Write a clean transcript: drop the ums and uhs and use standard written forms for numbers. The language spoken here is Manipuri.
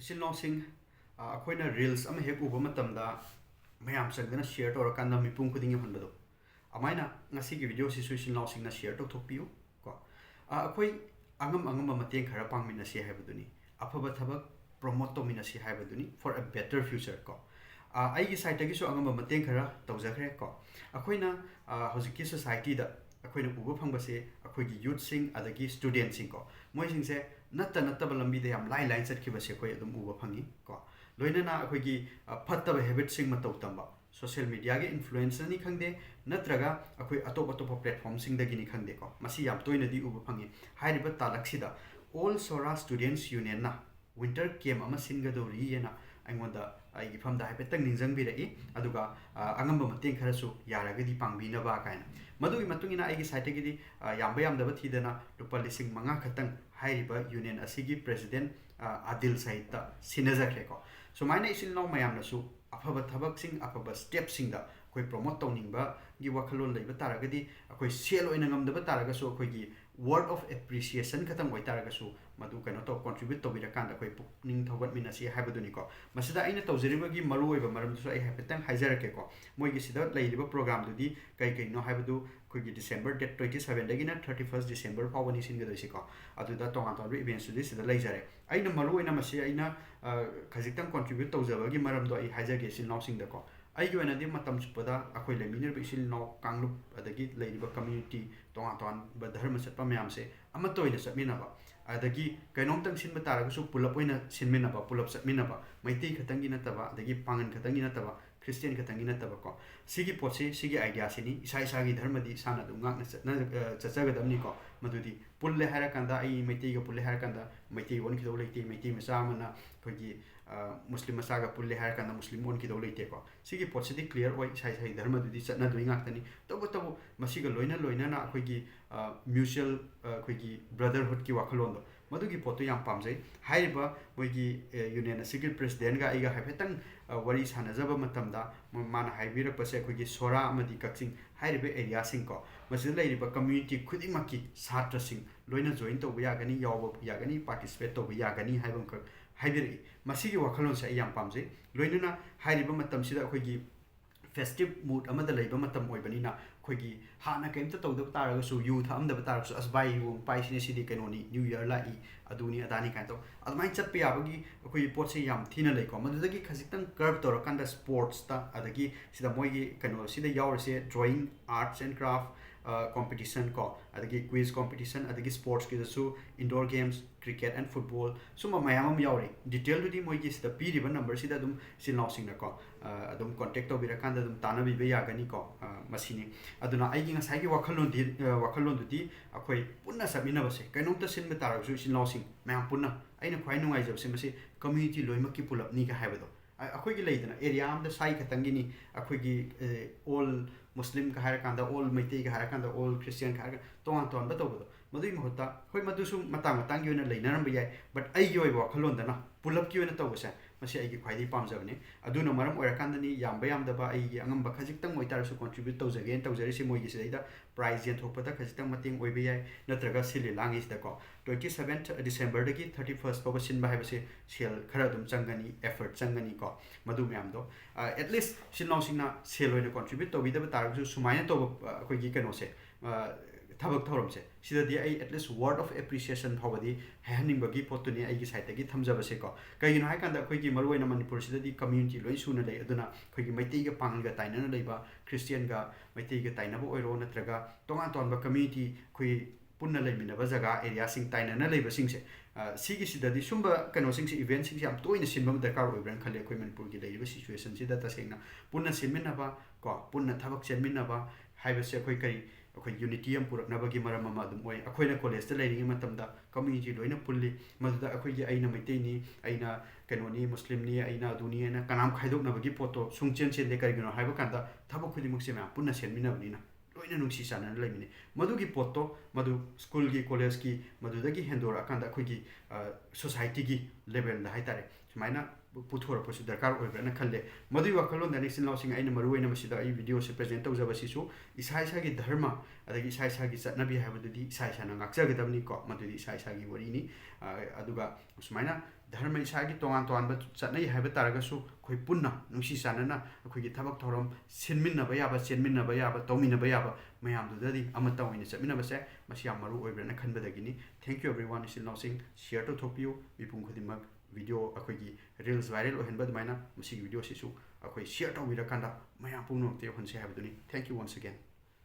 isin langsing akhoi reels ama hek uba matamda mayam changdana share torakanda mipum khudingi hanbado amaina ngasi gi video si isin langsing na share to thokpiu ko akhoi angam mateng khara pangminasi haibaduni afaba thabak promote tominasi haibaduni for a better future ko ai gi site gi so angam mateng khara tawjakhre ko akhoina hojiki society da akhoina uba phangba se akhoi gi youth sing adagi student sing ko moi sing se natta balambi de yam lai chat ki base khoi adum uba phangi ko loinana akhoi gi fattaba habit sing matau tamba social media ge influence ni khangde natraga akhoi atop platform sing da gi ni khangde ko masi yam toina di uba phangi hairiba talaksida all sora students union na winter camp ama singa do ri yena aingonda ai gi famda haipetang ninjang bi rai aduga angamba mateng kharasu yaragadi pangbina ba kaina madui matungina ai gi site gi di yamba daba thidana rupa lising manga khatang hairiba union asigi president adil saita sinajakre ko so maina isin no mayam nasu afaba thabak sing afaba step sing da koi promote tawningba gi wakhalon leiba taragadi akoi sel oina ngamdaba taragasu akoi gi word of appreciation khatang oi taragasu madu kano to contribute to bira kanda koi pukning thogat minasi haibaduni ko masida aina tawjeriba gi maru oiba maram so ai hapetang haijarake ko moi gi sida leiriba program dudi kai no haibadu koi gi December date 27 dagina 31st December fawani singa doisi ko aduda tonga to events dudi sida leijare aina maru oina masi aina khajitang contribute tawjaba gi maram do ai haijage sin nausing da ko ai gi oina di matam chupada akoi leminer bi sil no kanglup adagi leiriba community tonga ba dharma satpa mayam se ama toina satmina ba adagi kainom tang sin batara su pulap oina sinmina ba pulap satmina ba maiti khatangi na taba adagi pangan khatangi na taba Christian khatangi na taba ko sigi potse sigi idea sini isa gi dharma di sana du ngak na chachaga damni ko madudi pulle hara kanda ai maiti ga pulle hara kanda maiti won ki do leite maiti masa mana khogi muslim masa ga pulle hara kanda muslim won ki do leite ko sigi potse di clear oi isa dharma du di chana du ngak tani tabu masiga loina na khogi mutual khogi brotherhood ki wakhalon do madugi poto yam pamjai haiba moigi union asigi president ga iga haifetang wari sanajaba matamda mana haibira pase khogi sora amadi kaksing haiba area sing ko masil leiriba community khudingmak satra sing loina join to ya gani yaw ya gani participate to ya gani haibam ka haibiri masigi wakhalon sa yam pamjai loina haiba matam sida khogi festive mood amada leiba matam oibanina khogi hana kaimta tawdab taragasu youth amdaba taragasu asbai wong paisine sidi kanoni new year lai aduni adani kan to admai chatpe yabagi khoi potse yam thina leiko madudagi khajitang curve torakanda sports ta adagi sida moigi kano sida yaurse drawing arts and craft competition ko adagi quiz competition adagi sports ki dasu indoor games cricket and football suma mayam yauri detail dudi moigi sida piriba number sida dum sinlaw singna ko adum contact to birakanda dum tanabi be yagani ko masini aduna aigi ngasai gi wakhalon dudi akhoi punna sabina base kainomta sinba tarasu sinlaw sing mayam punna aina khwai nungai jabse masi community loimaki pulap ni ka haibado akhoi gi leidana area am da sai khatangi ni akhoi gi all muslim ka hara kanda all maiti ka hara kanda all christian ka hara ton ba tawdo madui mahota hoi madusu matang gi ona leinaram ba yai but ai gi oi wakhalon dana pulap ki ona tawsa masi ai gi khwaidi pamjabne aduna maram oira kanda ni yam da ba ai gi angam ba khajik tang oi tarasu contribute tawjage tawjari si moi gi seida prize yen thokpada khajik tang mating oi ba yai natraga sili langi sida ko 27th December dagi 31st ko sin ba haibase sel khara dum changani effort changani ko madu myam do at least sinlaw singna sel oina contribute to bidaba taragsu sumaina to khoi gi kano se thabak thorom se sida di ai at least word of appreciation phawadi haning bagi potuni ai gi site gi thamjaba se ko kai no hai kanda khoi gi maru oina manipur sida di community loi suna lei aduna khoi gi maiti ga pangal ga tainana leiba christian ga maiti ga tainaba oiro natraga tonga ton ba community khoi punna leiminaba jaga area sing tainana leiba sing se sigi sida di sumba kano sing se event sing am toina sinbam darkar oibran khale khoi manipur gi leiba situation sida ta sengna punna sinminaba ko punna thabak chenminaba haibase khoi kai akhoi unity am puraknaba gi maram ma dum oi akhoi na college ta leiringi matamda community loina pulli maduda akhoi gi aina maitei ni aina kanoni muslim ni aina duni na kanam khaidok na bagi poto sungchen chen de karigino haiba kanda thabak khudimuk se ma punna senminabni na loina nungsi sana leimini madugi poto madu school gi college ki madudagi hendora kanda akhoi gi society gi level da haitare sumaina puthora posu darkar oibra na khalle madui wakhalon da next law sing aina maru aina masida ai video se present tawjaba sisu isa gi dharma adagi isa gi chatnabi habadudi isa na ngakjagadamni ko madudi isa gi wari ni aduga sumaina ꯙꯔꯃ ꯏꯁꯥꯒꯤ ꯇꯣꯉꯥꯟ ꯇꯣꯉꯥꯟꯕ ꯆꯠꯅꯩ ꯍꯥꯏꯕ ꯇꯥꯔꯒꯁꯨ ꯑꯩꯈꯣꯏ ꯄꯨꯟꯅ ꯅꯨꯡꯁꯤ ꯆꯥꯟꯅꯅ ꯑꯩꯈꯣꯏꯒꯤ ꯊꯕꯛ ꯊꯧꯔꯝ ꯁꯤꯟꯃꯤꯟꯅꯕ ꯌꯥꯕ ꯆꯦꯟꯃꯤꯟꯅꯕ ꯌꯥꯕ ꯇꯧꯃꯤꯟꯅꯕ ꯌꯥꯕ ꯃꯌꯥꯝꯗꯨꯗꯗꯤ ꯑꯃꯠꯇ ꯑꯣꯏꯅ ꯆꯠꯃꯤꯟꯅꯕꯁꯦ ꯃꯁꯤ ꯌꯥꯝ ꯃꯔꯨ ꯑꯣꯏꯕ꯭ꯔꯅ ꯈꯟꯕꯗꯒꯤꯅꯤ ꯊꯦꯡꯛ ꯌꯨ ꯑꯦꯕ꯭ꯔꯤꯋꯥꯟ ꯏꯆꯤꯜ ꯏꯅꯥꯎꯁꯤꯡ ꯁꯤꯌꯔ ꯇꯧꯊꯣꯛꯄꯤꯌꯨ ꯃꯤꯄꯨꯝ ꯈꯨꯗꯤꯡꯃꯛ ꯚꯤꯗꯤꯑꯣ ꯑꯩꯈꯣꯏꯒꯤ ꯔꯤꯜꯁ ꯚꯥꯏꯔꯦꯜ ꯑꯣꯏꯍꯟꯕ ꯑꯗꯨꯃꯥꯏꯅ ꯃꯁꯤꯒꯤ ꯚꯤꯗꯤꯑꯣꯁꯤꯁꯨ ꯑꯩꯈꯣꯏ ꯁꯤꯌꯔ ꯇꯧꯕꯤꯔꯀꯥꯟꯗ ꯃꯌꯥꯝ ꯄꯨꯝꯅꯃꯛꯇ ꯌꯧꯍꯟꯁꯦ ꯍꯥꯏꯕꯗꯨꯅꯤ ꯊꯦꯡꯛ ꯌꯨ ꯋꯟꯁ ꯑꯒꯦꯟ